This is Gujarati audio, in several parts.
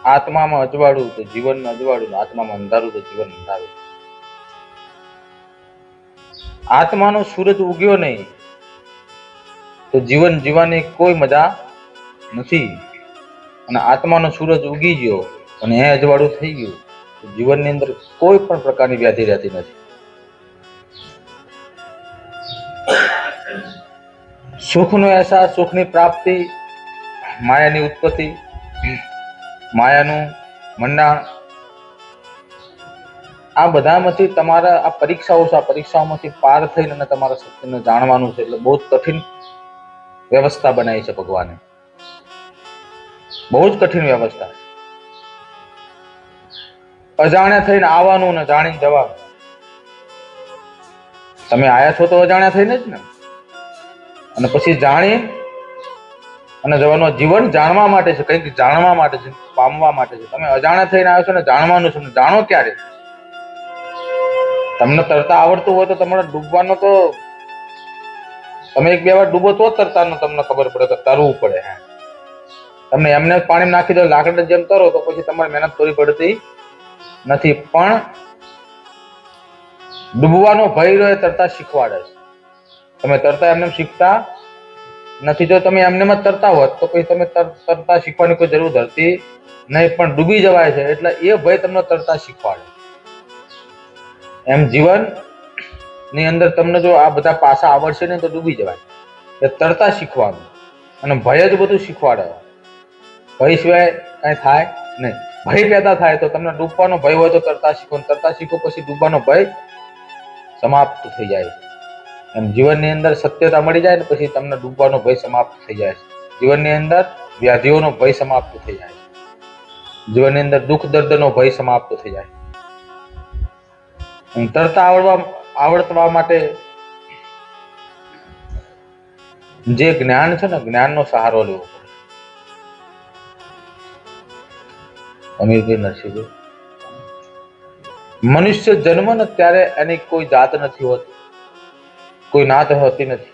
આત્મામાં અજવાળું તો જીવન અજવાળું, આત્મામાં અંધારું તો જીવન અંધારું. આત્માનો સૂરજ ઉગ્યો નહીં તો જીવન જીવવાની કોઈ મજા નથી, અને આત્માનો સૂરજ ઉગી ગયો અને એ અજવાળું થઈ ગયું તો જીવનની અંદર કોઈ પણ પ્રકારની વ્યાધિ રહેતી નથી. સુખનો અહેસાસ, સુખની પ્રાપ્તિ, માયાની ઉત્પત્તિ, માયાનું મંડાણ, આ બધામાંથી તમારા આ પરીક્ષાઓ છે, આ પરીક્ષાઓમાંથી પાર થઈને અને તમારા સત્યને જાણવાનું છે. એટલે બહુ જ કઠિન વ્યવસ્થા બનાવી છે ભગવાને, બહુ જ કઠિન વ્યવસ્થા. અજાણ્યા થઈને આવવાનું ને જાણીને જવાનું. તમે આયા છો તો અજાણ્યા થઈને જ ને, અને પછી જાણી અને જવાનું. જીવન જાણવા માટે છે, કંઈક જાણવા માટે છે, પામવા માટે છે. તમે અજાણ્યા થઈને આવ્યો છો ને જાણવાનું છે. જાણો ક્યારે? તમને તરતા આવડતું હોય તો તમારે ડૂબવાનો તો તમે એક બે વાર ડૂબો તો તરતાનો તમને ખબર પડે કે તરવું પડે. તમને એમને પાણી નાખી દો લાકડા જેમ તરો તો પછી તમારે મહેનત કરવી પડતી નથી. પણ ડૂબવાનો ભય રહ્યો તરતા શીખવાડે છે. તમે તરતા એમને શીખતા નથી. જો તમે એમને જ તરતા હોત તો પછી તમે તરતા શીખવાની કોઈ જરૂર ધરતી નહીં, પણ ડૂબી જવાય છે એટલે એ ભય તમને તરતા શીખવાડે. એમ જીવન ની અંદર તમને જો આ બધા પાસા આવડશે ને તો ડૂબી જવાય. એ તરતા શીખવાનું અને ભય જ બધું શીખવાડે. ભય સિવાય કઈ થાય નહીં. ભય પેદા થાય તો તમને ડૂબવાનો ભય હોય તો તરતા શીખો, તરતા શીખો પછી ડૂબવાનો ભય સમાપ્ત થઈ જાય. એમ જીવનની અંદર સત્યતા મળી જાય ને પછી તમને ડૂબવાનો ભય સમાપ્ત થઈ જાય છે. જીવનની અંદર વ્યાધિઓનો ભય સમાપ્ત થઈ જાય છે. જીવનની અંદર દુઃખ દર્દનો ભય સમાપ્ત થઈ જાય. તરતા આવડવા માટે જે જ્ઞાન છે ને, જ્ઞાનનો સહારો લેવો પડે. અમીરભાઈ નરસિંહભાઈ, મનુષ્ય જન્મ ને ત્યારે એની કોઈ જાત નથી હોતી, કોઈ નાત હોતી નથી.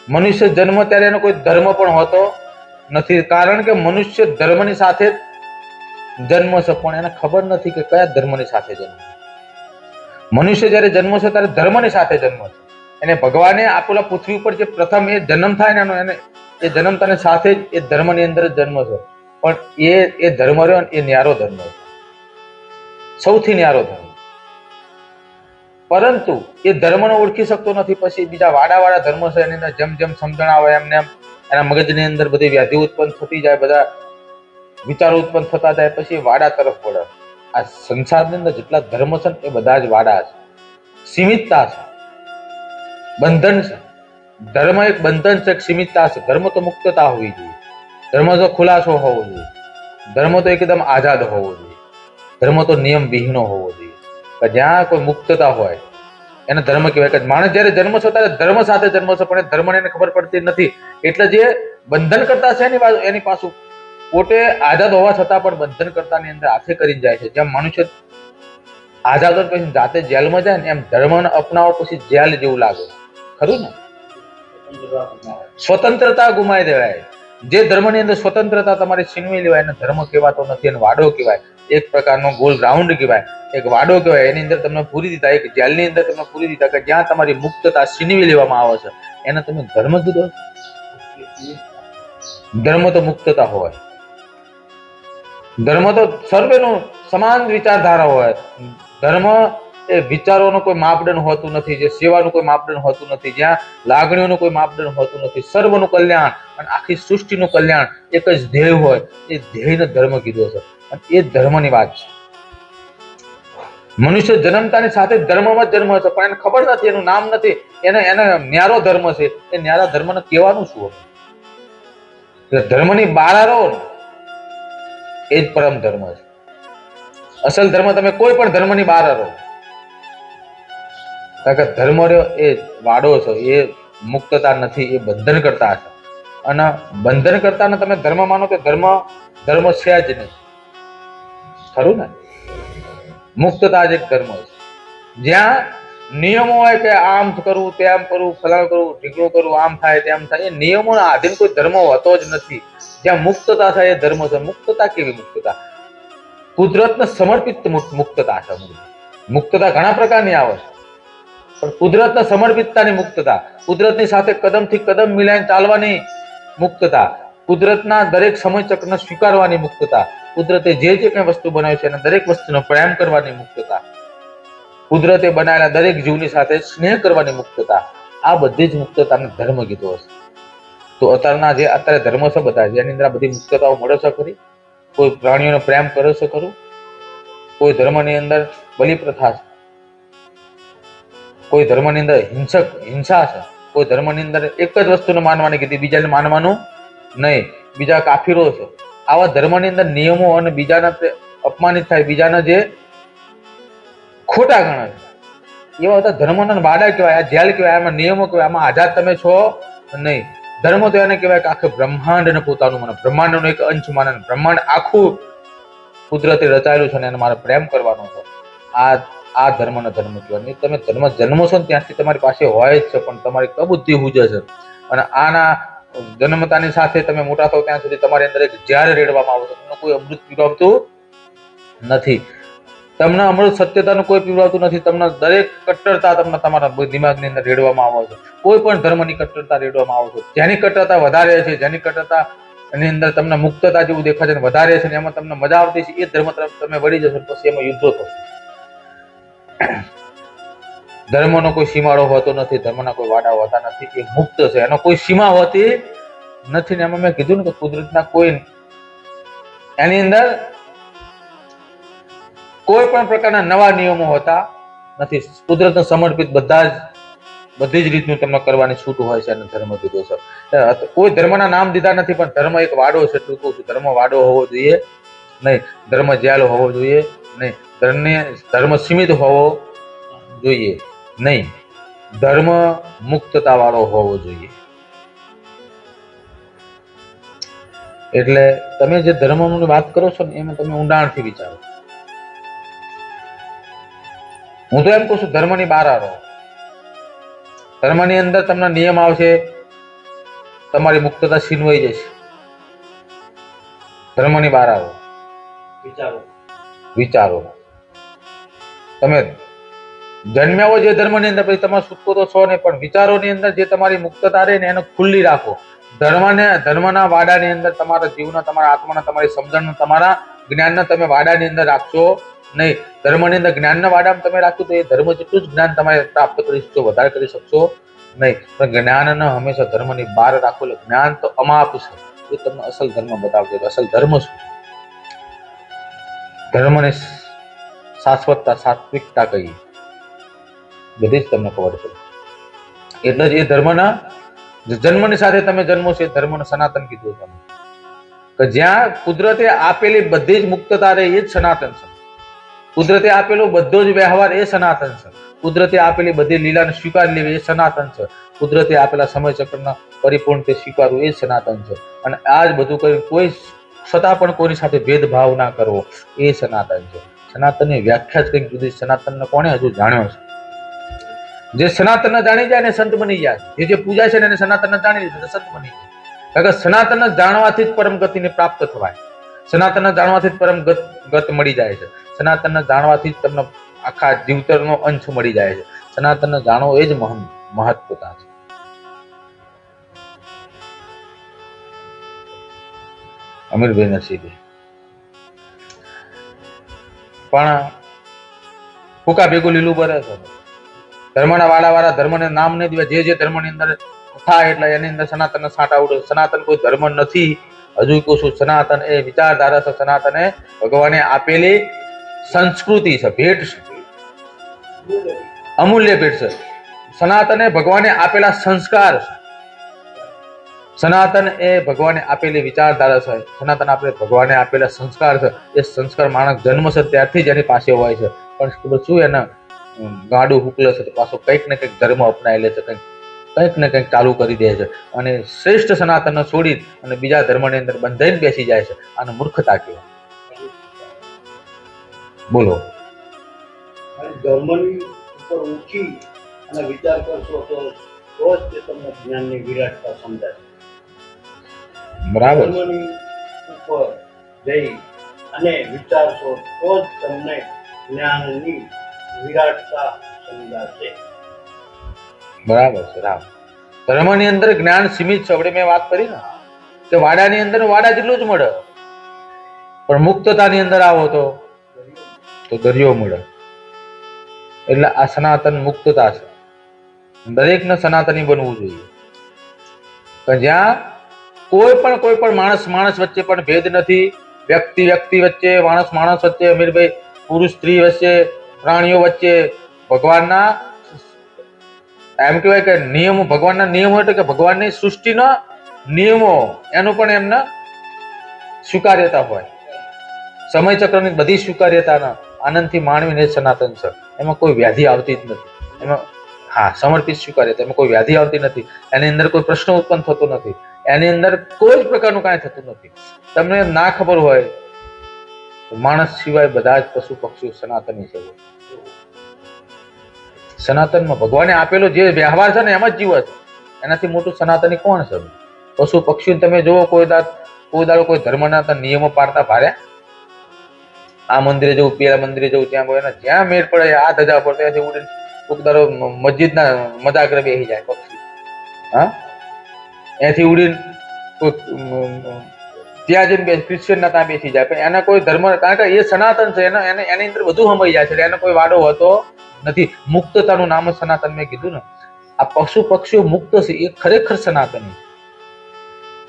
મનુષ્ય જન્મ ત્યારે એનો કોઈ ધર્મ પણ હોતો નથી, કારણ કે મનુષ્ય ધર્મની સાથે જન્મ છે, પણ એને ખબર નથી કે કયા ધર્મની સાથે જન્મ. મનુષ્ય જયારે જન્મ છે ત્યારે ધર્મની સાથે જન્મ છે. એને ભગવાને આપેલા પૃથ્વી ઉપર જે પ્રથમ એ જન્મ થાય ને એને એ જન્મતાની સાથે જ એ ધર્મની અંદર જ જન્મ છે. પણ એ ધર્મ રહ્યો ને એ ન્યારો ધર્મ છે, સૌથી ન્યારો ધર્મ. પરંતુ એ ધર્મને ઓળખી શકતો નથી. પછી બીજા વાડા ધર્મ છે એની અંદર જેમ જેમ સમજણ આવે એમને એમ એના મગજની અંદર બધી વ્યાધિ ઉત્પન્ન થતી જાય, બધા વિચારો ઉત્પન્ન થતા જાય, પછી વાડા તરફ વળે. આ સંસારની અંદર જેટલા ધર્મ છે ને એ બધા જ વાડા છે, સીમિતતા છે, બંધન છે. ધર્મ એક બંધન છે, એક સીમિતતા છે. ધર્મ તો મુક્તતા હોવી જોઈએ, ધર્મ તો ખુલાસો હોવો જોઈએ, ધર્મ તો એકદમ આઝાદ હોવો જોઈએ, ધર્મ તો નિયમ વિહીનો હોવો જોઈએ. જ્યાં કોઈ મુક્તતા હોય એને ધર્મ કહેવાય. કે માણસ જયારે જન્મ છે ત્યારે ધર્મ સાથે જન્મ છે, પણ એ ધર્મને એને ખબર પડતી નથી. એટલે જે બંધન કરતા છે એની પાછું પોતે આઝાદ હોવા છતાં પણ બંધન કરતાની અંદર હાથે કરી જાય છે. જેમ મનુષ્ય આઝાદ હોય પછી જાતે જેલમાં જાય ને એમ ધર્મને અપનાવો પછી જેલ જેવું લાગે. ખરું ને? સ્વતંત્રતા ગુમાવી દેવાય. જે ધર્મની અંદર સ્વતંત્રતા તમારી છીનવી લેવાય એને ધર્મ કહેવાતો નથી, એને વાડો કહેવાય. એક પ્રકારનો ગોલ રાઉન્ડ કહેવાય, એક વાડો કહેવાય. એની અંદર તમને પૂરી દીધા, એક જેલની અંદર તમને પૂરી દીધા કે જ્યાં તમારી મુક્તતા છીનવી લેવામાં આવે છે એને તમે ધર્મ કીધો. ધર્મ તો મુક્તતા હોય, ધર્મ તો સર્વેનો સમાન વિચારધારા હોય. ધર્મ એ વિચારોનો કોઈ માપદંડ હોતું નથી, જે સેવાનું કોઈ માપદંડ હોતું નથી, જ્યાં લાગણીઓનું કોઈ માપદંડ હોતું નથી. સર્વનું કલ્યાણ અને આખી સૃષ્ટિનું કલ્યાણ એક જ ધ્યેય હોય, એ ધ્યેયને ધર્મ કીધો છે. અને એ ધર્મની વાત છે. મનુષ્ય જન્મતાની સાથે ધર્મમાં જન્મ છે, પણ એને ખબર નથી, એનું નામ નથી, એને ન્યારો ધર્મ છે. એ ન્યારા ધર્મને કહેવાનું શું? ધર્મની બહાર રહો ને એ જ પરમ ધર્મ છે. અસલ ધર્મ તમે કોઈ પણ ધર્મની બહાર રહો, કારણ કે ધર્મ રહ્યો એ વાડો છે, એ મુક્તતા નથી, એ બંધન કરતા છે. અને બંધન કરતા ને તમે ધર્મ માનો તો ધર્મ છે જ નહીં. ખરું ને? મુક્તતા જ એક ધર્મ છે. જ્યાં નિયમો હોય કે આમ કરવું, તેમ કરવું, ફલાણ કરવું, ઢીકણું કરવું, આમ થાય તેમ થાય, એ નિયમોના આધીન કોઈ ધર્મ હોતો જ નથી. જ્યાં મુક્તતા થાય એ ધર્મ છે. મુક્તતા કેવી મુક્તતા? કુદરતને સમર્પિત મુક્તતા છે. મુક્તતા ઘણા પ્રકારની આવે છે, પણ કુદરતને સમર્પિતતાની મુક્તતા, કુદરતની સાથે કદમથી કદમ મિલાઈને ચાલવાની મુક્તતા, કુદરતના દરેક સમયચક્રને સ્વીકારવાની મુક્તતા, કુદરતે જે કંઈ વસ્તુ બનાવી છે એને દરેક વસ્તુનો પ્રેમ કરવાની મુક્તતા, કુદરતે બનાવેલા દરેક જીવની સાથે સ્નેહ કરવાની મુક્તતા, આ બધી જ મુક્તતાને ધર્મ કીધો હશે. તો અત્યારે ધર્મ છે બધા, જેની અંદર બધી મુક્તતાઓ મળે છે ખરી? કોઈ પ્રાણીઓનો પ્રેમ કરે છે ખરું? કોઈ ધર્મની અંદર બલિ પ્રથા છે, કોઈ ધર્મની અંદર હિંસા છે, કોઈ ધર્મની અંદર એક જ વસ્તુને માનવાની કીધી, બીજાને માનવાનું નહીં, બીજા કાફીરો છે. આવા ધર્મની અંદર નિયમો અને બીજાના અપમાનિત થાય, બીજાના જે ખોટા ગણાય, એવા બધા ધર્મના વાડા કહેવાય, આ જેલ કહેવાય, આમાં નિયમો કહેવાય, આમાં આઝાદ તમે છો નહીં. ધર્મ તો એને કહેવાય કે આખે બ્રહ્માંડને પોતાનું માને, બ્રહ્માંડનો એક અંશ માને, બ્રહ્માંડ આખું કુદરતે રચાયેલું છે ને એને મારે પ્રેમ કરવાનો છે. આ ધર્મનો ધર્મ કહેવાય. તમે ધર્મ જન્મો છો ને ત્યાંથી તમારી પાસે હોય જ છે, પણ તમારી કબુદ્ધિ હુજે છે. અને આના જન્મતાની સાથે તમે મોટા થાવ ત્યાં સુધી તમારી અંદર એક ઝેર રેડવામાં આવે છે. તમને કોઈ અમૃત પીવડાવતું નથી, તમને અમૃત સત્યતાનું કોઈ પીવડાવતું નથી. તમને દરેક કટ્ટરતા તમને તમારા દિમાગની અંદર રેડવામાં આવે છે. કોઈ પણ ધર્મની કટ્ટરતા રેડવામાં આવે છે. જેની કટ્ટરતા વધારે છે, જેની કટ્ટરતા એની અંદર તમને મુક્તતા જેવું દેખાય છે, વધારે છે ને એમાં તમને મજા આવતી છે, એ ધર્મ તરફ તમે વળી જશો, પછી એમાં યુદ્ધો થશે. ધર્મનો કોઈ સીમાડો હોતો નથી, ધર્મના કોઈ વાડા હોતા નથી, એ મુક્ત છે, એનો કોઈ સીમા હોતી નથી. ને એમાં મેં કીધું ને કે કુદરતના કોઈ એની અંદર કોઈ પણ પ્રકારના નવા નિયમો હોતા નથી. કુદરતને સમર્પિત બધી જ રીતનું તમને કરવાની છૂટ હોય છે અને ધર્મ કીધો છે. કોઈ ધર્મના નામ દીધા નથી, પણ ધર્મ એક વાડો છે. એટલું કહું છું, ધર્મ વાડો હોવો જોઈએ નહીં, ધર્મ જેલ હોવો જોઈએ નહીં, ધર્મ સીમિત હોવો જોઈએ નહીં, ધર્મ મુક્તતા વાળો હોવો જોઈએ. એટલે તમે જે ધર્મની વાત કરો છો ને એમાં તમે ઊંડાણથી વિચારો. હું તો એમ કહું છું, ધર્મની બહાર રહો. ધર્મની અંદર તમને નિયમ આવશે, તમારી મુક્તતા છીનવાઈ જશે. ધર્મની બહાર આવો, વિચારો. તમે જન્મ્યા હોય જે ધર્મની અંદર, પછી તમે છૂટકો તો છો નહીં, પણ વિચારોની અંદર જે તમારી મુક્તતા રહે ને એને ખુલ્લી રાખો. ધર્મના વાડાની અંદર તમારા જીવના, તમારા આત્માના, તમારી સમજણના, તમારા જ્ઞાનના તમે વાડાની અંદર રાખશો નહીં. ધર્મની અંદર જ્ઞાનના વાડામાં તમે રાખ્યું તો એ ધર્મ જેટલું જ જ્ઞાન તમે પ્રાપ્ત કરી શકશો, વધારે કરી શકશો નહીં. પણ જ્ઞાનને હંમેશા ધર્મની બહાર રાખો. એટલે જ્ઞાન તો અમાપ છે, એ તમને અસલ ધર્મ બતાવજો. અસલ ધર્મ શું છે? ધર્મને શાશ્વતતા, સાત્વિકતા કહીએ, બધી જ તમને ખબર પડે. એટલે જ એ ધર્મના જન્મની સાથે તમે જન્મો છો, એ ધર્મનું સનાતન કીધું તમે, કે જ્યાં કુદરતે આપેલી બધી જ મુક્તતા રહે, એ જ સનાતન છે. કુદરતે આપેલો બધો જ વ્યવહાર એ સનાતન છે. કુદરતે આપેલી બધી લીલાને સ્વીકાર લેવી એ સનાતન છે. કુદરતે આપેલા સમય ચક્રના પરિપૂર્ણ તે સ્વીકારવું એ સનાતન છે. અને આ જ બધું કરી કોઈ છતાં પણ કોઈની સાથે ભેદભાવ ના કરવો એ સનાતન છે. સનાતનની વ્યાખ્યા જ કંઈક જુદી. સનાતનને કોણે હજુ જાણ્યો છે? જે સનાતનને જાણી જાય ને સંત બની જાય. જે પૂજાય છે ને એને સનાતનને જાણી લીધું, સંત બની જાય. કારણ કે સનાતનને જાણવાથી જ પરમ ગતિને પ્રાપ્ત થવાય. સનાતનને જાણવાથી જ પરમ ગત મળી જાય છે. સનાતનને જાણવાથી જ તમને આખા જીવતરનો અંશ મળી જાય છે. સનાતનને જાણવો એ જ મહત્વતા છે. અમીરભાઈ નરસિંહભાઈ પણ ફૂકા ભેગું લીલું બરે છે. ધર્મના વાળા ધર્મને નામ નહીં દેવા. જે ધર્મની અંદર થાય એટલે એની અંદર સનાતનને છાંટા ઉડે. સનાતન કોઈ ધર્મ નથી. હજુ કહું છું, સનાતન એ વિચારધારા છે. સનાતન એ ભગવાને આપેલી સંસ્કૃતિ છે, ભેટ છે, અમૂલ્ય ભેટ છે. સનાતન એ ભગવાને આપેલા સંસ્કાર છે. સનાતન એ ભગવાને આપેલી વિચારધારા છે. સનાતન આપણે ભગવાને આપેલા સંસ્કાર છે. એ સંસ્કાર માણસ જન્મ છે ત્યારથી જ એની પાસે હોય છે. પણ ખબર શું એના ગાડું હુકલે છે, પાછો કંઈક ને કંઈક ધર્મ અપનાવી લે છે, કંઈક ને કંઈક ચાલુ કરી દે છે અને શ્રેષ્ઠ સનાતનને છોડી અને બીજા ધર્મની અંદર બંધાઈને બેસી જાય છે. આને મૂર્ખતા કહેવાય. બોલો. ધર્મની ઉપર ઉઠી અને વિચાર કરશો તો જ તે તમને જ્ઞાનની વિરાટતા સમજાય. બરાબર. ધર્મની ઉપર જઈ અને વિચારશો તો જ તમને જ્ઞાનની વિરાટતા સમજાશે. બરાબર છે રામ. ધર્મની અંદર જ્ઞાન સીમિત છે. આપણે મેં વાત કરી ને કે વાડાની અંદર વાડા જેટલું જ મળે, પણ મુક્તતાની અંદર આવો તો દરિયો મળે. એટલે આ સનાતન મુક્તતા છે. દરેકને સનાતની બનવું જોઈએ. કે જ્યાં કોઈ પણ માણસ વચ્ચે પણ ભેદ નથી, વ્યક્તિ વચ્ચે, માણસ વચ્ચે, અમીરભાઈ પુરુષ સ્ત્રી વચ્ચે, પ્રાણીઓ વચ્ચે ભગવાનના એમ કહેવાય કે નિયમો, ભગવાનના નિયમો એટલે કે ભગવાનની સૃષ્ટિના નિયમો એનું પણ એમને સ્વીકાર્યતા હોય. સમય ચક્રની બધી સ્વીકાર્યતાના આનંદથી માનવીને સનાતન છે. એમાં કોઈ વ્યાધિ આવતી જ નથી. એમાં હા સમર્પિત સ્વીકાર્યતા, એમાં કોઈ વ્યાધિ આવતી નથી. એની અંદર કોઈ પ્રશ્ન ઉત્પન્ન થતો નથી. એની અંદર કોઈ જ પ્રકારનું કાંઈ થતું નથી. તમને ના ખબર હોય માણસ સિવાય બધા જ પશુ પક્ષીઓ સનાતની છે. સનાતનમાં ભગવાને આપેલો જે વ્યવહાર છે ને એમ જ જીવે છે. એનાથી મોટું સનાતની કોણ છે? પશુ પક્ષીઓ તમે જુઓ, કોઈ દાડો કોઈ ધર્મના નિયમો પાડતા ભાર્યા? આ મંદિરે જવું, પેલા મંદિરે જવું, ત્યાં એના જ્યાં મેળ પડે આ ધજા પર ત્યાંથી ઉડીને કોઈક દાડો મસ્જિદના મજાકરે બેસી જાય પક્ષી. હા, ત્યાંથી ઉડીને કોઈ ત્યાં જઈને ક્રિશ્ચિયનના ત્યાં બેસી જાય. પણ એના કોઈ ધર્મ, કારણ કે એ સનાતન છે, એની અંદર બધું સમય જાય છે. એને કોઈ વાડો હોતો નથી. મુક્તતાનું નામ સનાતન. મેં કીધું ને, આ પશુ પક્ષીઓ મુક્ત છે એ ખરેખર સનાતની.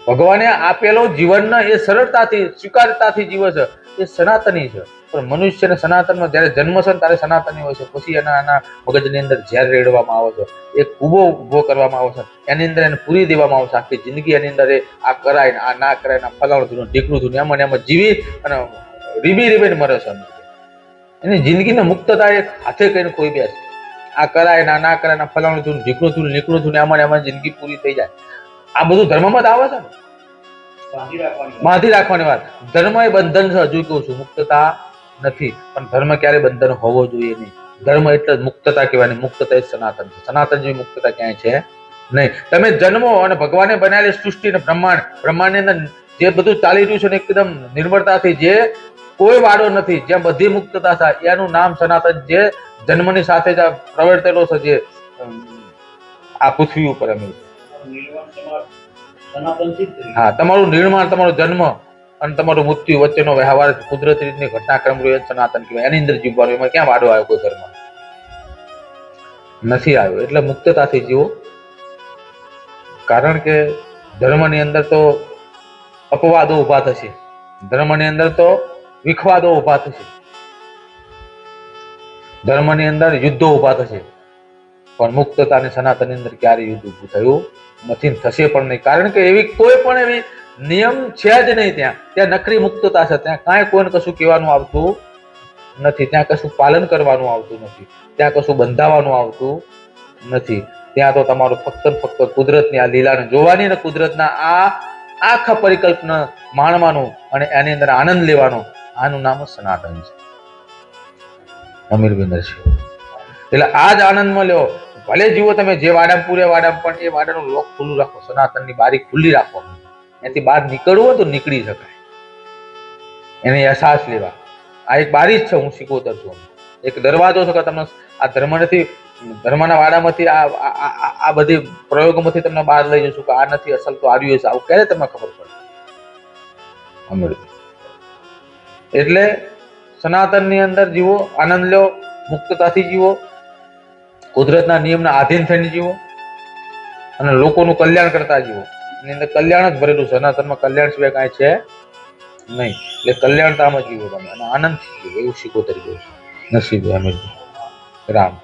ભગવાને આપેલો જીવનના એ સરળતાથી સ્વીકારતાથી જીવે છે એ સનાતની છે. પણ મનુષ્યને સનાતનમાં જયારે જન્મ છે ને ત્યારે સનાતની હોય છે. પછી એના મગજની અંદર ઝેર રેડવામાં આવે છે, એક કુબો ઉભો કરવામાં આવે છે, એની અંદર એને પૂરી દેવામાં આવે છે. આખી જિંદગી એની અંદર આ કરાય ને આ ના કરાય ને ફલાણું થયું ઢીકણું થયું એમાં જીવી અને રીબીને મરે છે. એની જિંદગીને મુક્તતા એક હાથે કહીને કોઈ બેસે. આ કરાય ને આ ના કરાય ને ફલાણું થયું ઢીકણું થયું નીકળું થયું એમાં જિંદગી પૂરી થઈ જાય. આ બધું ધર્મમાં જ આવે છે ને, બાંધી રાખવાની વાત. ધર્મ એ બંધન છે. હજુ કહું છું, મુક્તતા નથી. પણ ધર્મ ક્યારે બંધન હોવો જોઈએ નહીં. ધર્મ એટલે મુક્તતા કહેવાય. મુક્તતા એ સનાતન છે. સનાતન જેવી મુક્તતા ક્યાંય છે નહીં. તમે જન્મો અને ભગવાને બનાવેલી સૃષ્ટિ ને બ્રહ્માંડની અંદર જે બધું ચાલી રહ્યું છે ને એકદમ નિર્મળતાથી, જે કોઈ વાડો નથી, જ્યાં બધી મુક્તતા થાય, એનું નામ સનાતન. જે જન્મની સાથે જ પ્રવર્તેલો છે, જે આ પૃથ્વી ઉપર અમે હા, તમારું નિર્માણ, તમારો જન્મ અને તમારું મૃત્યુ વચ્ચેનો વ્યવહાર કુદરતી રીતની ઘટનાક્રમ રહ્યો સનાતન કહેવાય. એની અંદર જીવવાનું. એમાં ક્યાં વાડો આવ્યો? કોઈ ધર્મ નથી આવ્યો. એટલે મુક્તતાથી જીવો. કારણ કે ધર્મની અંદર તો અપવાદો ઉભા થશે, ધર્મની અંદર તો વિખવાદો ઉભા થશે, ધર્મની અંદર યુદ્ધો ઉભા થશે. પણ મુક્તતા અને સનાતનની અંદર ક્યારે યુદ્ધ ઉભું થયું નથી, થશે પણ નહીં. કારણ કે એવી કોઈ પણ એવી નિયમ છે જ નહીં. ત્યાં નકરી મુક્તતા છે. ત્યાં કાંઈ કોઈને કશું કહેવાનું આવતું નથી. ત્યાં કશું પાલન કરવાનું આવતું નથી. ત્યાં કશું બંધાવાનું આવતું નથી. ત્યાં તો તમારું ફક્ત કુદરતની આ લીલાને જોવાની અને કુદરતના આ આખા પરિકલ્પના માણવાનું અને એની અંદર આનંદ લેવાનો. આનું નામ સનાતન છે. અમીરબેન છે. એટલે આ જ આનંદમાં લ્યો. ભલે જીવો તમે જે વાડામાં પૂરે વાડામાં, પણ એ વાડાનું લોક ખુલ્લું રાખો, સનાતનની બારી ખુલ્લી રાખો. એનાથી બહાર નીકળવું હોય તો નીકળી શકાય. એને અહેસાસ લેવા. આ એક બારી જ છે. હું શીખોતર છું. એક દરવાજો છે કે તમને આ ધર્મ નથી, ધર્મના વાડામાંથી આ બધી પ્રયોગોમાંથી તમને બહાર લઈ જશું કે આ નથી અસલ તો આર્યું છે. આવું ક્યારે તમને ખબર પડે? એટલે સનાતનની અંદર જીવો, આનંદ લો, મુક્તતાથી જીવો, કુદરતના નિયમના આધીન થઈને જીવો અને લોકોનું કલ્યાણ કરતા જીવો. એની અંદર કલ્યાણ જ ભરેલું છે. સનાતનમાં કલ્યાણ સિવાય કાંઈ છે નહીં. એટલે કલ્યાણતામાં જીવો તમે અને આનંદથી જીવો. એવું શીખો તરીકે નસીબ. રામ.